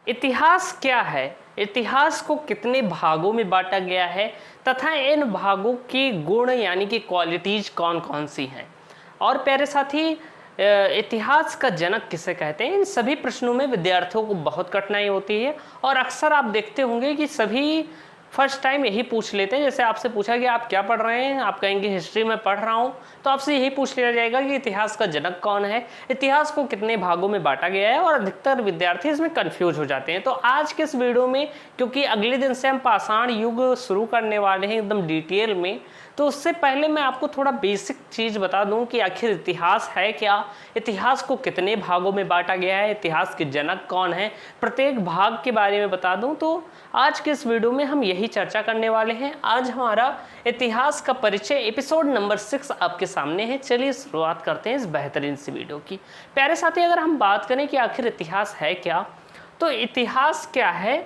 इतिहास क्या है, इतिहास को कितने भागों में बांटा गया है तथा इन भागों के गुण यानी कि क्वालिटीज कौन कौन सी हैं, और प्यारे साथी इतिहास का जनक किसे कहते हैं। इन सभी प्रश्नों में विद्यार्थियों को बहुत कठिनाई होती है और अक्सर आप देखते होंगे कि सभी फर्स्ट टाइम यही पूछ लेते हैं। जैसे आपसे पूछा कि आप क्या पढ़ रहे हैं, आप कहेंगे हिस्ट्री में पढ़ रहा हूं, तो आपसे यही पूछ लिया जाएगा कि इतिहास का जनक कौन है, इतिहास को कितने भागों में बांटा गया है, और अधिकतर विद्यार्थी इसमें कंफ्यूज हो जाते हैं। तो आज के इस वीडियो में, क्योंकि अगले दिन से हम पाषाण युग शुरू करने वाले हैं एकदम डिटेल में, तो उससे पहले मैं आपको थोड़ा बेसिक चीज़ बता दूं कि आखिर इतिहास है क्या, इतिहास को कितने भागों में बांटा गया है, इतिहास के जनक कौन है, प्रत्येक भाग के बारे में बता दूं। तो आज के इस वीडियो में हम यही चर्चा करने वाले हैं। आज हमारा इतिहास का परिचय एपिसोड नंबर 6 आपके सामने है। चलिए शुरुआत करते हैं इस बेहतरीन सी वीडियो की। प्यारे साथी, अगर हम बात करें कि आखिर इतिहास है क्या, तो इतिहास क्या है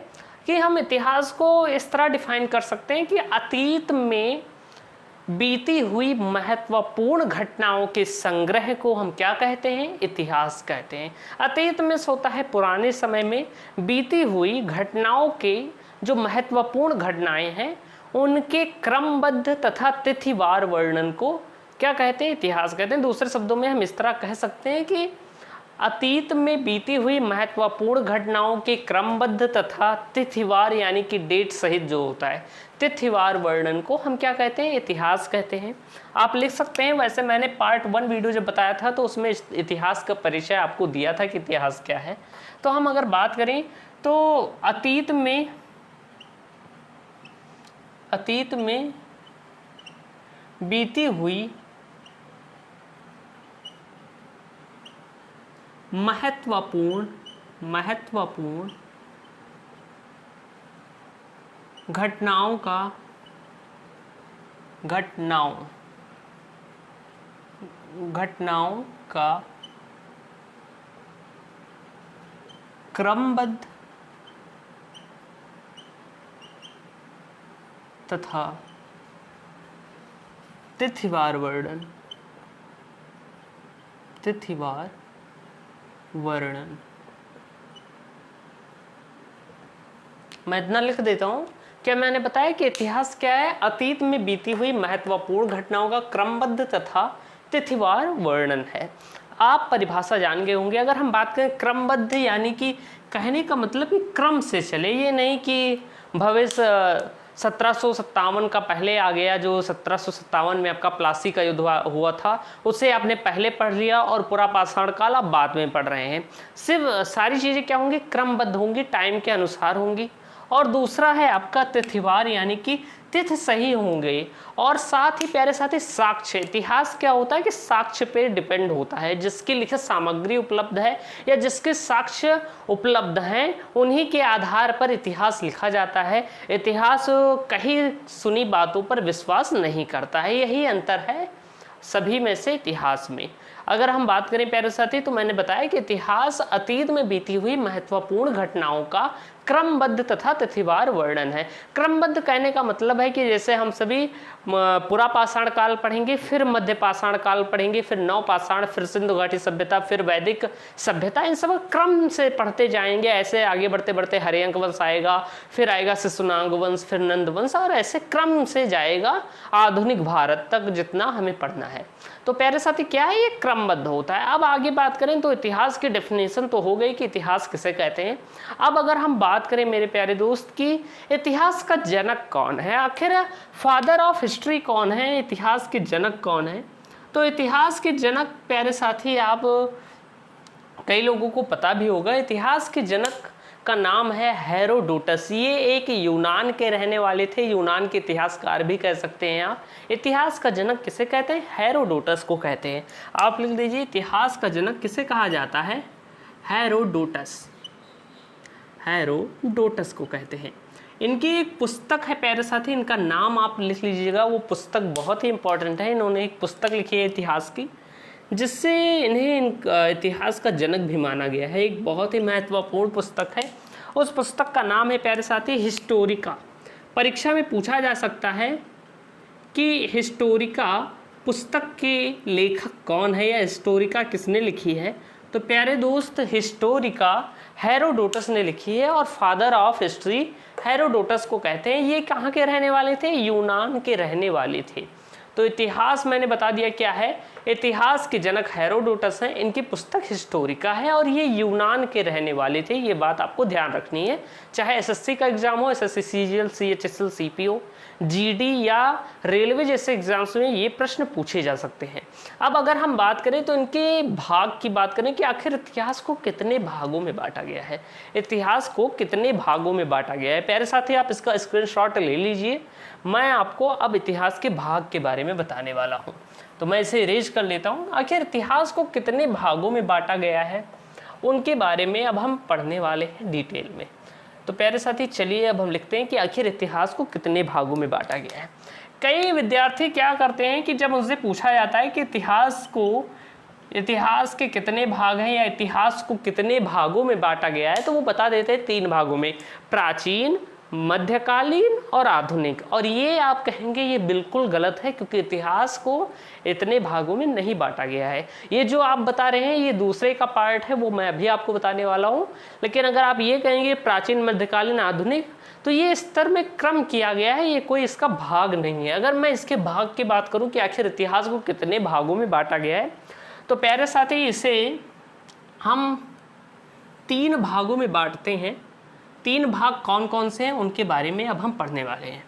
कि हम इतिहास को इस तरह डिफाइन कर सकते हैं कि अतीत में बीती हुई महत्वपूर्ण घटनाओं के संग्रह को हम क्या कहते हैं, इतिहास कहते हैं। अतीत में होता है पुराने समय में बीती हुई घटनाओं के जो महत्वपूर्ण घटनाएं हैं उनके क्रमबद्ध तथा तिथिवार वर्णन को क्या कहते हैं, इतिहास कहते हैं। दूसरे शब्दों में हम इस तरह कह सकते हैं कि अतीत में बीती हुई महत्वपूर्ण घटनाओं के क्रमबद्ध तथा तिथिवार यानी कि डेट सहित जो होता है तिथिवार वर्णन को हम क्या कहते हैं, इतिहास कहते हैं। आप लिख सकते हैं। वैसे मैंने पार्ट 1 वीडियो जब बताया था तो उसमें इतिहास का परिचय आपको दिया था कि इतिहास क्या है। तो हम अगर बात करें तो अतीत में बीती हुई महत्वपूर्ण घटनाओं का क्रमबद्ध तथा तिथिवार वर्णन। मैं इतना लिख देता हूं। क्या मैंने बताया कि इतिहास क्या है, अतीत में बीती हुई महत्वपूर्ण घटनाओं का क्रमबद्ध तथा तिथिवार वर्णन है। आप परिभाषा जान गए होंगे। अगर हम बात करें क्रमबद्ध यानी कि कहने का मतलब कि क्रम से चले, ये नहीं कि भविष्य 1757 का पहले आ गया, जो 1757 में आपका प्लासी का युद्ध हुआ था उसे आपने पहले पढ़ लिया और पूरा पाषाण काल आप बाद में पढ़ रहे हैं। सिर्फ सारी चीज़ें क्या होंगी, क्रमबद्ध होंगी, टाइम के अनुसार होंगी। और दूसरा है आपका तिथिवार यानी कि तिथि सही होंगे। और साथ ही प्यारे साथी साक्ष्य, इतिहास क्या होता है कि साक्ष्य पे डिपेंड होता है। जिसकी लिखित सामग्री उपलब्ध है या जिसके साक्ष्य उपलब्ध हैं उन्हीं के आधार पर इतिहास लिखा जाता है। इतिहास कहीं सुनी बातों पर विश्वास नहीं करता है। यही अंतर है सभी में से इतिहास में। अगर हम बात करें प्यारे साथी तो मैंने बताया कि इतिहास अतीत में बीती हुई महत्वपूर्ण घटनाओं का क्रमबद्ध तथा तिथिवार वर्णन है। क्रमबद्ध कहने का मतलब है कि जैसे हम सभी पुरा पाषाण काल पढ़ेंगे, फिर मध्य पाषाण काल पढ़ेंगे, फिर नव पाषाण, फिर सिंधु घाटी सभ्यता, फिर वैदिक सभ्यता, इन सब क्रम से पढ़ते जाएंगे। ऐसे आगे बढ़ते बढ़ते हर्यंक वंश आएगा, फिर आएगा शिशुनाग वंश, फिर नंद वंश, और ऐसे क्रम से जाएगा आधुनिक भारत तक जितना हमें पढ़ना है। तो प्यारे साथी क्या है, ये क्रमबद्ध होता है। अब आगे बात करें तो इतिहास की डेफिनेशन तो हो गई कि इतिहास किसे कहते हैं। अब अगर हम बात करें मेरे प्यारे दोस्त कि इतिहास का जनक कौन है, आखिर फादर ऑफ हिस्ट्री कौन है, इतिहास के जनक कौन है, तो इतिहास के जनक प्यारे साथी आप कई लोगों को पता भी होगा, इतिहास के जनक का नाम है हेरोडोटस। ये एक यूनान के रहने वाले थे, यूनान के इतिहासकार भी कह सकते हैं आप। इतिहास का जनक किसे कहते हैं, हेरोडोटस को कहते हैं। आप लिख दीजिए इतिहास का जनक किसे कहा जाता है, हेरोडोटस को कहते हैं। इनकी एक पुस्तक है प्यारे साथी, इनका नाम आप लिख लीजिएगा। वो पुस्तक बहुत ही इंपॉर्टेंट है। इन्होंने एक पुस्तक लिखी है इतिहास की, जिससे इन्हें इतिहास का जनक भी माना गया है। एक बहुत ही महत्वपूर्ण पुस्तक है। उस पुस्तक का नाम है प्यारे साथी हिस्टोरिका। परीक्षा में पूछा जा सकता है कि हिस्टोरिका पुस्तक के लेखक कौन है या हिस्टोरिका किसने लिखी है। तो प्यारे दोस्त हिस्टोरिका हेरोडोटस ने लिखी है और फादर ऑफ हिस्ट्री हेरोडोटस को कहते हैं। ये कहाँ के रहने वाले थे? यूनान के रहने वाले थे। तो इतिहास मैंने बता दिया क्या है, इतिहास के जनक हेरोडोटस हैं, इनकी पुस्तक हिस्टोरिका है और ये यूनान के रहने वाले थे। ये बात आपको ध्यान रखनी है, चाहे एसएससी का एग्जाम हो, SSC CGL, CHSL, CPO, GD या रेलवे जैसे एग्जाम्स में ये प्रश्न पूछे जा सकते हैं। अब अगर हम बात करें तो इनके भाग की बात करें कि आखिर इतिहास को कितने भागों में बांटा गया है, इतिहास को कितने भागों में बांटा गया है। प्यारे साथी आप इसका स्क्रीनशॉट ले लीजिए, मैं आपको अब इतिहास के भाग के बारे में बताने वाला हूँ। तो मैं इसे इरेज कर लेता हूँ। आखिर इतिहास को कितने भागों में बांटा गया है उनके बारे में अब हम पढ़ने वाले हैं डिटेल में। तो प्यारे साथी चलिए अब हम लिखते हैं कि आखिर इतिहास को कितने भागों में बांटा गया है। कई विद्यार्थी क्या करते हैं कि जब उनसे पूछा जाता है कि इतिहास के कितने भाग हैं या इतिहास को कितने भागों में बांटा गया है, तो वो बता देते हैं 3 भागों में, प्राचीन, मध्यकालीन और आधुनिक। और ये आप कहेंगे ये बिल्कुल गलत है, क्योंकि इतिहास को इतने भागों में नहीं बांटा गया है। ये जो आप बता रहे हैं ये दूसरे का पार्ट है, वो मैं अभी आपको बताने वाला हूँ। लेकिन अगर आप ये कहेंगे प्राचीन, मध्यकालीन, आधुनिक, तो ये स्तर में क्रम किया गया है, ये कोई इसका भाग नहीं है। अगर मैं इसके भाग की बात करूँ कि आखिर इतिहास को कितने भागों में बांटा गया है, तो प्यारे साथी इसे हम 3 भागों में बांटते हैं। 3 भाग कौन कौन से हैं उनके बारे में अब हम पढ़ने वाले हैं।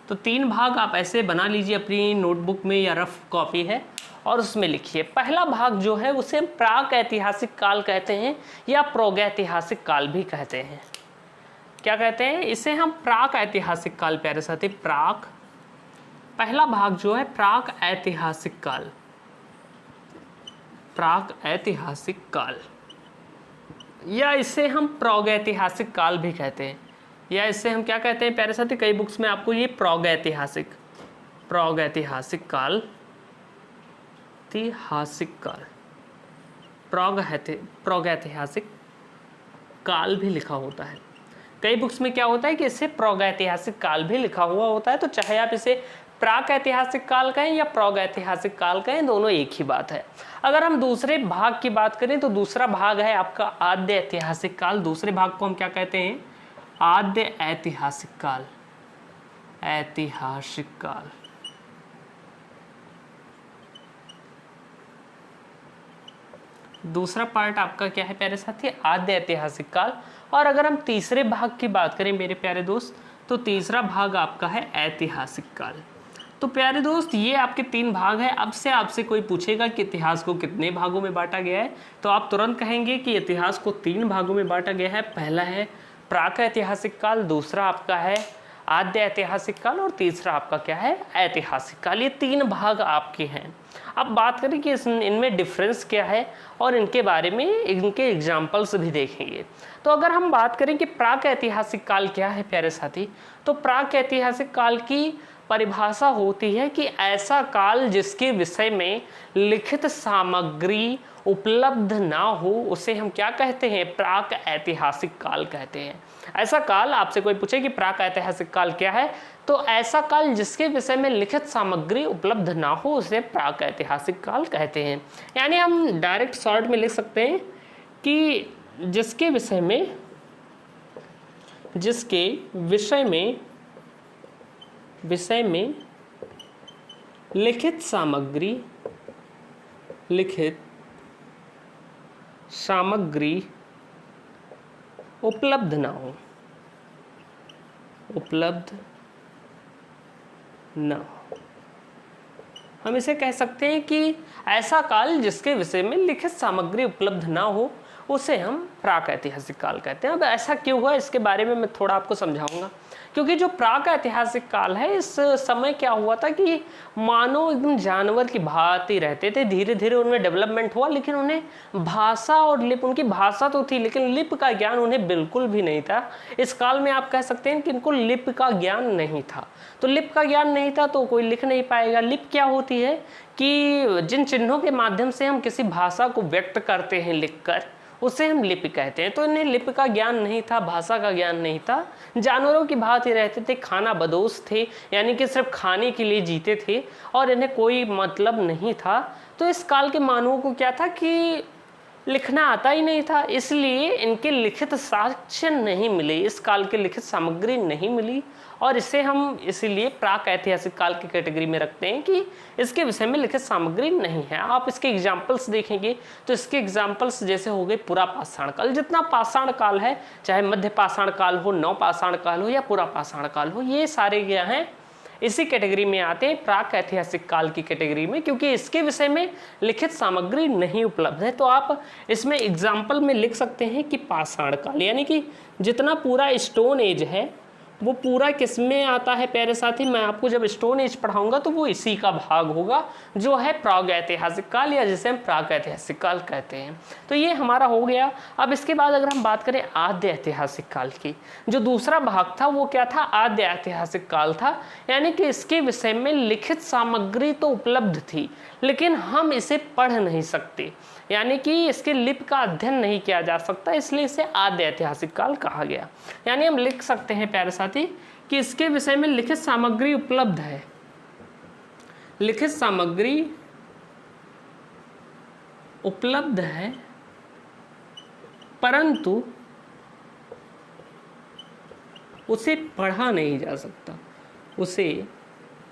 तो 3 भाग आप ऐसे बना लीजिए, अपनी नोटबुक में या रफ कॉपी है और उसमें लिखिए। पहला भाग जो है उसे प्राक ऐतिहासिक काल कहते हैं या प्रागैतिहासिक काल भी कहते हैं। क्या कहते हैं? इसे हम प्राक ऐतिहासिक काल, प्यारे साथी, पहला भाग जो है प्राक ऐतिहासिक काल, प्राक ऐतिहासिक काल, या इसे हम प्रागैतिहासिक काल भी कहते हैं, या इसे हम क्या कहते हैं प्यारे साथी, कई बुक्स में आपको ये प्रागैतिहासिक काल, प्रागैतिहासिक काल भी लिखा होता है। कई बुक्स में क्या होता है कि इसे प्रागैतिहासिक काल भी लिखा हुआ होता है। तो चाहे आप इसे प्राक ऐतिहासिक काल कहें या प्रागैतिहासिक काल कहें, दोनों एक ही बात है। अगर हम दूसरे भाग की बात करें तो दूसरा भाग है आपका आद्य ऐतिहासिक काल। दूसरे भाग को हम क्या कहते हैं? आद्य ऐतिहासिक काल, ऐतिहासिक काल। दूसरा पार्ट आपका क्या है प्यारे साथी? आद्य ऐतिहासिक काल। और अगर हम तीसरे भाग की बात करें मेरे प्यारे दोस्त, तो तीसरा भाग आपका है ऐतिहासिक काल। तो प्यारे दोस्त ये आपके 3 भाग हैं। अब से आपसे कोई पूछेगा कि इतिहास को कितने भागों में बांटा गया है, तो आप तुरंत कहेंगे कि इतिहास को 3 भागों में बांटा गया है। पहला है प्राक ऐतिहासिक काल, दूसरा आपका है आद्य ऐतिहासिक काल और तीसरा आपका क्या है? ऐतिहासिक काल। ये 3 भाग आपके हैं। अब बात करें कि इनमें डिफरेंस क्या है और इनके बारे में इनके एग्जाम्पल्स भी देखेंगे। तो अगर हम बात करें कि प्राक ऐतिहासिक काल क्या है प्यारे साथी, तो प्राक ऐतिहासिक काल की परिभाषा होती है कि ऐसा काल जिसके विषय में लिखित सामग्री उपलब्ध ना हो, उसे हम क्या कहते हैं? प्राक ऐतिहासिक काल कहते हैं। ऐसा काल, आपसे कोई पूछे कि प्राक ऐतिहासिक काल क्या है, तो ऐसा काल जिसके विषय में लिखित सामग्री उपलब्ध ना हो उसे प्राक ऐतिहासिक काल कहते हैं। यानी हम डायरेक्ट शॉर्ट में लिख सकते हैं कि जिसके विषय में लिखित सामग्री उपलब्ध ना हो, हम इसे कह सकते हैं कि ऐसा काल जिसके विषय में लिखित सामग्री उपलब्ध ना हो उसे हम प्राक ऐतिहासिक काल कहते हैं। अब ऐसा क्यों हुआ इसके बारे में मैं थोड़ा आपको समझाऊंगा। क्योंकि जो प्राक ऐतिहासिक काल है, इस समय क्या हुआ था कि मानव एकदम जानवर की भांति रहते थे। धीरे धीरे उनमें डेवलपमेंट हुआ, लेकिन उन्हें भाषा और लिपि, उनकी भाषा तो थी लेकिन लिपि का ज्ञान उन्हें बिल्कुल भी नहीं था। इस काल में आप कह सकते हैं कि इनको लिपि का ज्ञान नहीं था। तो लिपि का ज्ञान नहीं था तो कोई लिख नहीं पाएगा। लिपि क्या होती है कि जिन चिन्हों के माध्यम से हम किसी भाषा को व्यक्त करते हैं लिखकर, उसे हम लिपि कहते हैं। तो इन्हें लिपि का ज्ञान नहीं था, भाषा का ज्ञान नहीं था, जानवरों की भांति रहते थे, खाना बदोश थे, यानी कि सिर्फ खाने के लिए जीते थे और इन्हें कोई मतलब नहीं था। तो इस काल के मानवों को क्या था कि लिखना आता ही नहीं था, इसलिए इनके लिखित साक्ष्य नहीं मिले, इस काल की लिखित सामग्री नहीं मिली, और इसे हम इसीलिए प्राक ऐतिहासिक काल की कैटेगरी में रखते हैं कि इसके विषय में लिखित सामग्री नहीं है। आप इसके एग्जाम्पल्स देखेंगे तो इसके एग्जाम्पल्स जैसे हो गए पुरा पाषाण काल, जितना पाषाण काल है, चाहे मध्य पाषाण काल हो, नव पाषाण काल हो या पुरा पाषाण काल हो, ये सारे क्या हैं इसी कैटेगरी में आते हैं, प्राक ऐतिहासिक काल की कैटेगरी में, क्योंकि इसके विषय में लिखित सामग्री नहीं उपलब्ध है। तो आप इसमें एग्जाम्पल में लिख सकते हैं कि पाषाण काल, यानी कि जितना पूरा स्टोन एज है वो पूरा किस में आता है प्यारे साथी, मैं आपको जब स्टोन एज पढ़ाऊंगा तो वो इसी का भाग होगा, जो है प्राग ऐतिहासिक काल, या जिसे हम प्राक ऐतिहासिक काल कहते हैं। तो ये हमारा हो गया। अब इसके बाद अगर हम बात करें आद्य ऐतिहासिक काल की, जो दूसरा भाग था वो क्या था, आद्य ऐतिहासिक काल था, यानी कि इसके विषय में लिखित सामग्री तो उपलब्ध थी लेकिन हम इसे पढ़ नहीं सकते, यानी कि इसके लिपि का अध्ययन नहीं किया जा सकता, इसलिए इसे आद्य ऐतिहासिक काल कहा गया। यानी हम लिख सकते हैं प्यारे साथी कि इसके विषय में लिखित सामग्री उपलब्ध है, लिखित सामग्री उपलब्ध है, परंतु उसे पढ़ा नहीं जा सकता, उसे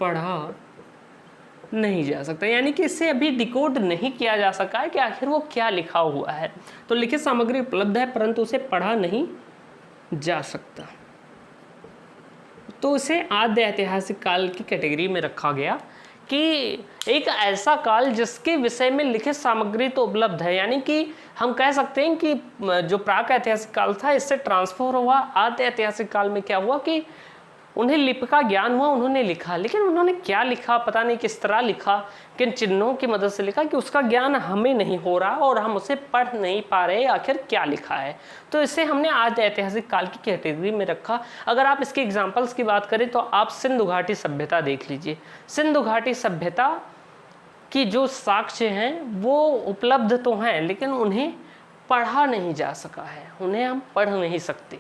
पढ़ा नहीं जा सकता, यानी कि इसे अभी डिकोड नहीं किया जा सका है कि आखिर वो क्या लिखा हुआ है। तो लिखित सामग्री उपलब्ध है परंतु उसे पढ़ा नहीं जा सकता, तो इसे आद्य ऐतिहासिक काल की कैटेगरी में रखा गया कि एक ऐसा काल जिसके विषय में लिखित सामग्री तो उपलब्ध है, यानी कि हम कह सकते हैं कि जो प्राक ऐतिहासिक काल था इससे ट्रांसफर हुआ आद्य ऐतिहासिक काल में। क्या हुआ कि उन्हें लिपि का ज्ञान हुआ, उन्होंने लिखा, लेकिन उन्होंने क्या लिखा पता नहीं, किस तरह लिखा, किन चिन्हों की मदद से लिखा कि उसका ज्ञान हमें नहीं हो रहा और हम उसे पढ़ नहीं पा रहे आखिर क्या लिखा है। तो इसे हमने आज ऐतिहासिक काल की कैटेगरी में रखा। अगर आप इसके एग्जाम्पल्स की बात करें तो आप सिंधु घाटी सभ्यता देख लीजिए। सिंधु घाटी सभ्यता की जो साक्ष्य हैं वो उपलब्ध तो हैं लेकिन उन्हें पढ़ा नहीं जा सका है, उन्हें हम पढ़ नहीं सकते।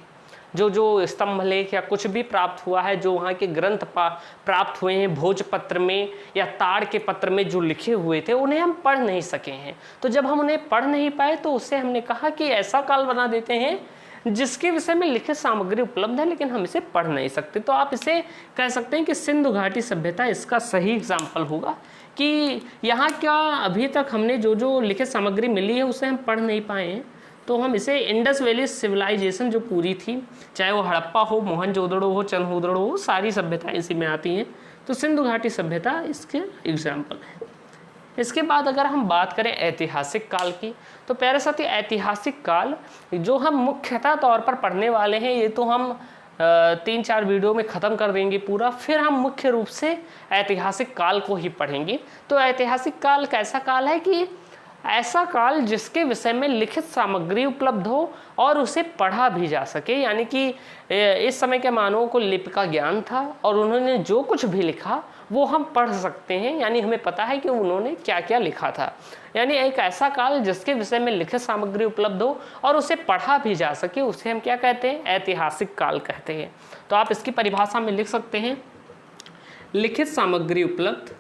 जो स्तंभ लेख या कुछ भी प्राप्त हुआ है, जो वहाँ के ग्रंथ प्राप्त हुए हैं भोजपत्र में या ताड़ के पत्र में जो लिखे हुए थे, उन्हें हम पढ़ नहीं सके हैं। तो जब हम उन्हें पढ़ नहीं पाए तो उससे हमने कहा कि ऐसा काल बना देते हैं जिसके विषय में लिखित सामग्री उपलब्ध है लेकिन हम इसे पढ़ नहीं सकते। तो आप इसे कह सकते हैं कि सिंधु घाटी सभ्यता इसका सही एग्जाम्पल होगा कि यहाँ क्या अभी तक हमने जो लिखित सामग्री मिली है उसे हम पढ़ नहीं पाए हैं, तो हम इसे इंडस वैली सिविलाइजेशन जो पूरी थी, चाहे वो हड़प्पा हो, मोहनजोदड़ो हो, चंद्रहुदड़ो हो, सारी सभ्यताएं इसी में आती हैं। तो सिंधु घाटी सभ्यता इसके एग्जाम्पल है। इसके बाद अगर हम बात करें ऐतिहासिक काल की, तो प्यारे साथी ऐतिहासिक काल जो हम मुख्यतः तौर पर पढ़ने वाले हैं, ये तो हम 3-4 वीडियो में ख़त्म कर देंगे पूरा, फिर हम मुख्य रूप से ऐतिहासिक काल को ही पढ़ेंगे। तो ऐतिहासिक काल कैसा काल है कि ऐसा काल जिसके विषय में लिखित सामग्री उपलब्ध हो और उसे पढ़ा भी जा सके, यानी कि इस समय के मानवों को लिपि का ज्ञान था और उन्होंने जो कुछ भी लिखा वो हम पढ़ सकते हैं, यानी हमें पता है कि उन्होंने क्या क्या लिखा था। यानी एक ऐसा काल जिसके विषय में लिखित सामग्री उपलब्ध हो और उसे पढ़ा भी जा सके, उसे हम क्या कहते हैं, ऐतिहासिक काल कहते हैं। तो आप इसकी परिभाषा में लिख सकते हैं, लिखित सामग्री उपलब्ध,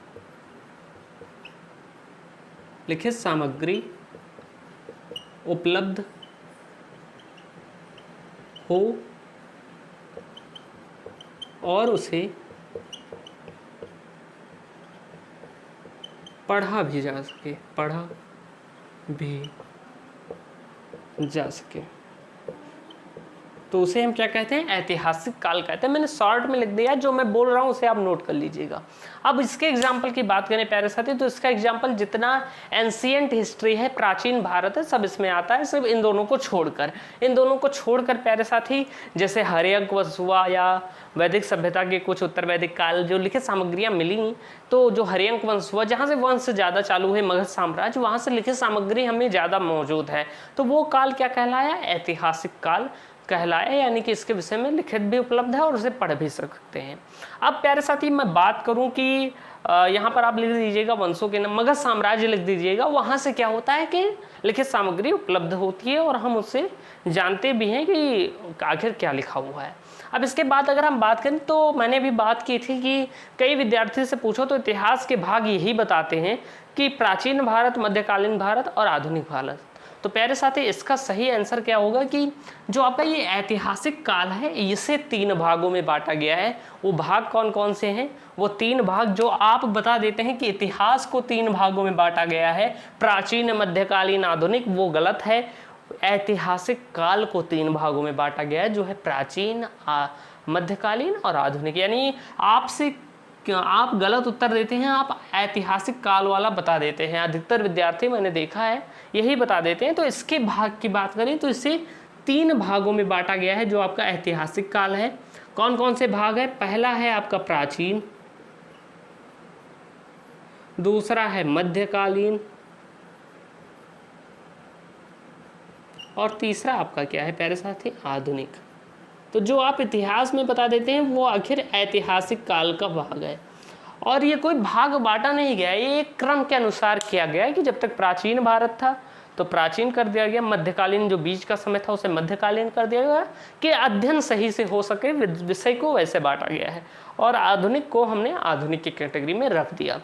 लिखित सामग्री उपलब्ध हो और उसे पढ़ा भी जा सके, पढ़ा भी जा सके, तो उसे हम क्या कहते हैं, ऐतिहासिक काल कहते हैं। मैंने शॉर्ट में लिख दिया, जो मैं बोल रहा हूँ उसे आप नोट कर लीजिएगा। अब इसके एग्जाम्पल की बात करें प्यारे साथी, तो इसका एग्जाम्पल जितना एंशिएंट हिस्ट्री है, प्राचीन भारत है, सब इसमें आता है, सिर्फ इन दोनों को छोड़कर। इन दोनों को छोड़कर प्यारे साथी जैसे हर्यक वंश हुआ या वैदिक सभ्यता के कुछ उत्तर वैदिक काल जो लिखित सामग्रियाँ मिली, तो जो हर्यक वंश हुआ जहाँ से वंश ज़्यादा चालू है, मगध साम्राज्य, वहाँ से लिखित सामग्री हमें ज़्यादा मौजूद है, तो वो काल क्या कहलाया, ऐतिहासिक काल कहलाया, यानी कि इसके विषय में लिखित भी उपलब्ध है और उसे पढ़ भी सकते हैं। अब प्यारे साथी मैं बात करूं कि यहाँ पर आप लिख दीजिएगा वंशों के नाम, मगध साम्राज्य लिख दीजिएगा, वहाँ से क्या होता है कि लिखित सामग्री उपलब्ध होती है और हम उससे जानते भी हैं कि आखिर क्या लिखा हुआ है। अब इसके बाद अगर हम बात करें तो मैंने भी बात की थी कि कई विद्यार्थी से पूछो तो इतिहास के भाग यही बताते हैं कि प्राचीन भारत, मध्यकालीन भारत और आधुनिक भारत। तो प्यारे साथी इसका सही आंसर क्या होगा कि जो आपका ये ऐतिहासिक काल है इसे 3 भागों में बांटा गया है। वो भाग कौन कौन से हैं? वो 3 भाग जो आप बता देते हैं कि इतिहास को 3 भागों में बांटा गया है, प्राचीन, मध्यकालीन, आधुनिक, वो गलत है। ऐतिहासिक काल को 3 भागों में बांटा गया है, जो है प्राचीन, मध्यकालीन और आधुनिक। यानी आपसे आप गलत उत्तर देते हैं, आप ऐतिहासिक काल वाला बता देते हैं। अधिकतर विद्यार्थी मैंने देखा है यही बता देते हैं। तो इसके भाग की बात करें तो इसे 3 भागों में बांटा गया है, जो आपका ऐतिहासिक काल है। कौन कौन से भाग है? पहला है आपका प्राचीन, दूसरा है मध्यकालीन और तीसरा आपका क्या है प्यारे साथी? आधुनिक। तो जो आप इतिहास में बता देते हैं वो आखिर ऐतिहासिक काल का भाग है। और ये कोई भाग बांटा नहीं गया, ये एक क्रम के अनुसार किया गया है कि जब तक प्राचीन भारत था तो प्राचीन कर दिया गया, मध्यकालीन जो बीच का समय था उसे मध्यकालीन कर दिया गया कि अध्ययन सही से हो सके, विषय को वैसे बांटा गया है। और आधुनिक को हमने आधुनिक की कैटेगरी में रख दिया।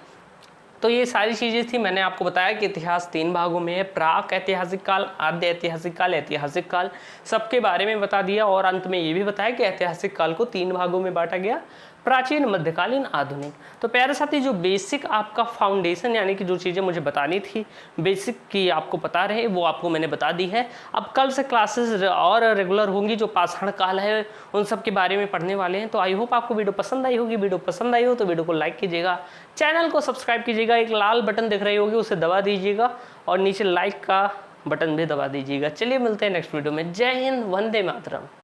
तो ये सारी चीज़ें थी। मैंने आपको बताया कि इतिहास 3 भागों में है, प्राक ऐतिहासिक काल, आद्य ऐतिहासिक काल, ऐतिहासिक काल, सबके बारे में बता दिया। और अंत में ये भी बताया कि ऐतिहासिक काल को 3 भागों में बांटा गया, प्राचीन, मध्यकालीन, आधुनिक। तो प्यारे साथी जो बेसिक आपका फाउंडेशन यानी कि जो चीज़ें मुझे बतानी थी बेसिक की आपको पता रहे वो आपको मैंने बता दी है। अब कल से क्लासेस और रेगुलर होंगी, जो पाषाण काल है उन सब के बारे में पढ़ने वाले हैं। तो आई होप आपको वीडियो पसंद आई होगी। वीडियो पसंद आई हो तो वीडियो को लाइक कीजिएगा, चैनल को सब्सक्राइब कीजिएगा, एक लाल बटन दिख रही होगी उसे दबा दीजिएगा और नीचे लाइक का बटन भी दबा दीजिएगा। चलिए मिलते हैं नेक्स्ट वीडियो में। जय हिंद, वंदे मातरम।